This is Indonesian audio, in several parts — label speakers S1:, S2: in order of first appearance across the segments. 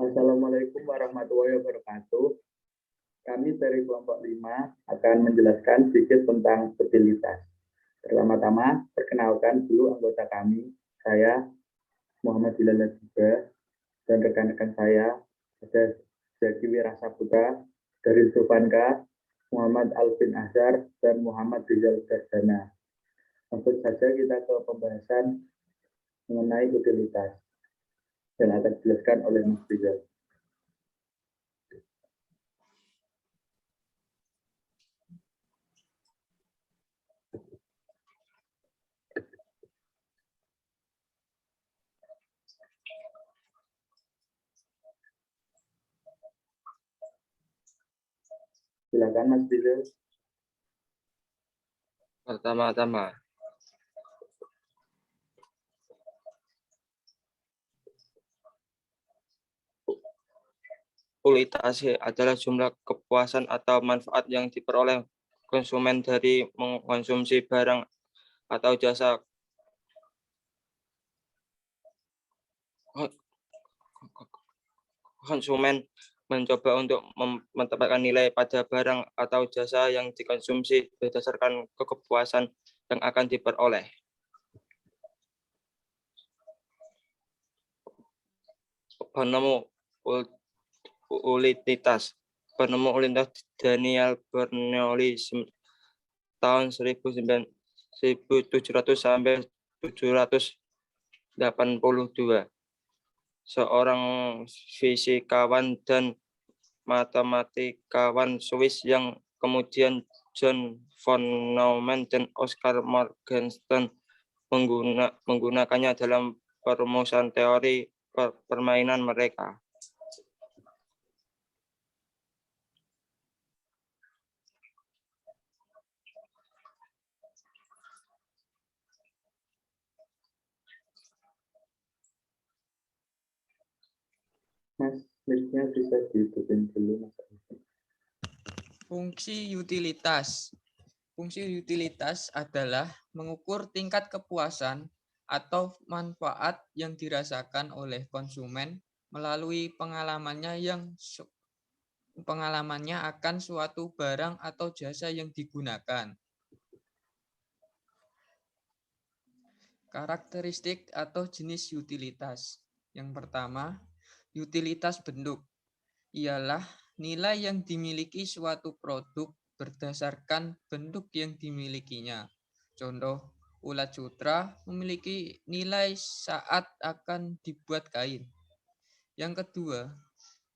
S1: Assalamualaikum warahmatullahi wabarakatuh. Kami dari kelompok 5 akan menjelaskan sedikit tentang utilitas. Pertama-tama, perkenalkan dulu anggota kami. Saya Muhammad Bilal juga dan rekan-rekan saya ada Zaki Wirasaputra, Daril Sufanka, Muhammad Alvin Azhar, dan Muhammad Rizal Gardana. Langsung saja kita ke pembahasan mengenai utilitas yang akan dijelaskan oleh Mas Rizal. Silakan Mas Rizal.
S2: Pertama-tama, utilitas adalah jumlah kepuasan atau manfaat yang diperoleh konsumen dari mengkonsumsi barang atau jasa konsumen mencoba untuk menetapkan nilai pada barang atau jasa yang dikonsumsi berdasarkan kepuasan yang akan diperoleh. Penemu utilitas Daniel Bernoulli tahun 1700 sampai 782. Seorang fisikawan dan matematikawan Swiss yang kemudian John von Neumann dan Oscar Morgenstern menggunakannya dalam perumusan teori permainan mereka.
S1: Mas, mic-nya bisa dihidupin dulu, Mas.
S3: Fungsi utilitas. Fungsi utilitas adalah mengukur tingkat kepuasan atau manfaat yang dirasakan oleh konsumen melalui pengalamannya akan suatu barang atau jasa yang digunakan. Karakteristik atau jenis utilitas. Yang pertama, utilitas bentuk. Ialah nilai yang dimiliki suatu produk berdasarkan bentuk yang dimilikinya. Contoh, ulat sutra memiliki nilai saat akan dibuat kain. Yang kedua,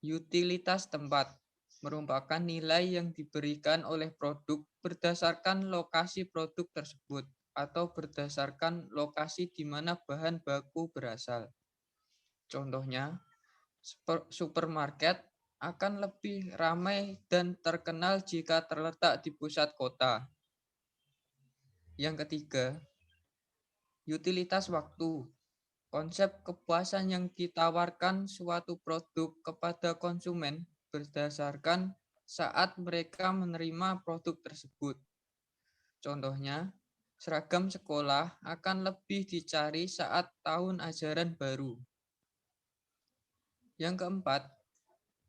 S3: utilitas tempat merupakan nilai yang diberikan oleh produk berdasarkan lokasi produk tersebut atau berdasarkan lokasi di mana bahan baku berasal. Contohnya, supermarket akan lebih ramai dan terkenal jika terletak di pusat kota. Yang ketiga, utilitas waktu. Konsep kepuasan yang ditawarkan suatu produk kepada konsumen berdasarkan saat mereka menerima produk tersebut. Contohnya, seragam sekolah akan lebih dicari saat tahun ajaran baru. Yang keempat,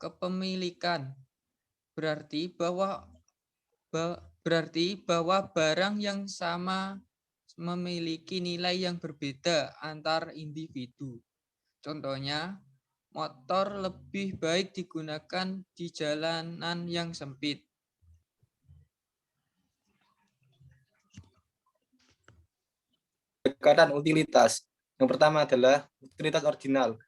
S3: kepemilikan. Berarti bahwa barang yang sama memiliki nilai yang berbeda antar individu. Contohnya, motor lebih baik digunakan di jalanan yang sempit.
S4: Pendekatan utilitas. Yang pertama adalah utilitas ordinal.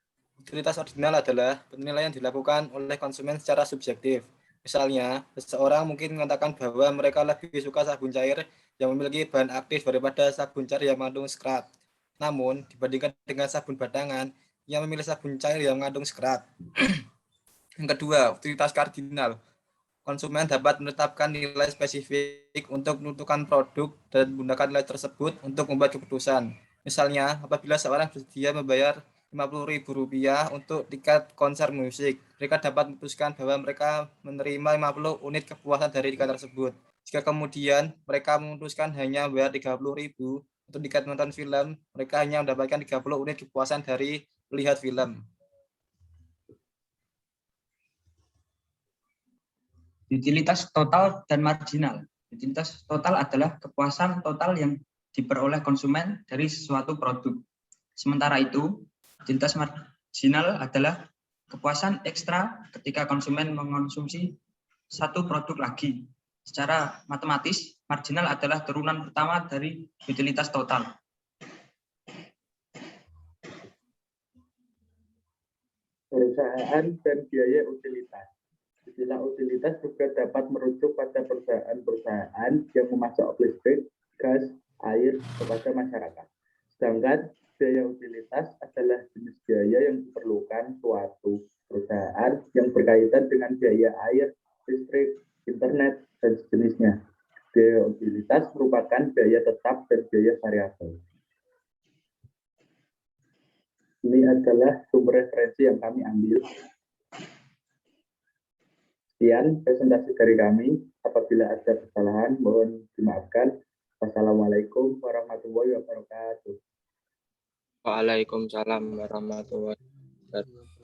S4: Utilitas ordinal adalah penilaian yang dilakukan oleh konsumen secara subjektif. Misalnya, seseorang mungkin mengatakan bahwa mereka lebih suka sabun cair yang memiliki bahan aktif daripada sabun cair yang mengandung skrat. Namun, dibandingkan dengan sabun batangan, ia memilih sabun cair yang mengandung skrat. Yang kedua, utilitas kardinal. Konsumen dapat menetapkan nilai spesifik untuk menentukan produk dan menggunakan nilai tersebut untuk membuat keputusan. Misalnya, apabila seorang bersedia membayar Rp50.000 untuk tiket konser musik, mereka dapat memutuskan bahwa mereka menerima 50 unit kepuasan dari tiket tersebut. Jika kemudian mereka memutuskan hanya membayar Rp30.000 untuk tiket menonton film, mereka hanya mendapatkan 30 unit kepuasan dari melihat film.
S5: Utilitas total dan marginal. Utilitas total adalah kepuasan total yang diperoleh konsumen dari suatu produk. Sementara itu, utilitas marginal adalah kepuasan ekstra ketika konsumen mengonsumsi satu produk lagi. Secara matematis, marginal adalah turunan pertama dari utilitas total.
S1: Perusahaan dan biaya utilitas. Istilah utilitas juga dapat merujuk pada perusahaan-perusahaan yang memasok listrik, gas, air kepada masyarakat. Sedangkan biaya utilitas adalah jenis biaya yang diperlukan suatu perusahaan yang berkaitan dengan biaya air, listrik, internet, dan sejenisnya. Biaya utilitas merupakan biaya tetap dan biaya variabel. Ini adalah sumber referensi yang kami ambil. Sekian presentasi dari kami. Apabila ada kesalahan, mohon dimaafkan. Wassalamualaikum warahmatullahi wabarakatuh.
S2: Waalaikumsalam warahmatullahi wabarakatuh.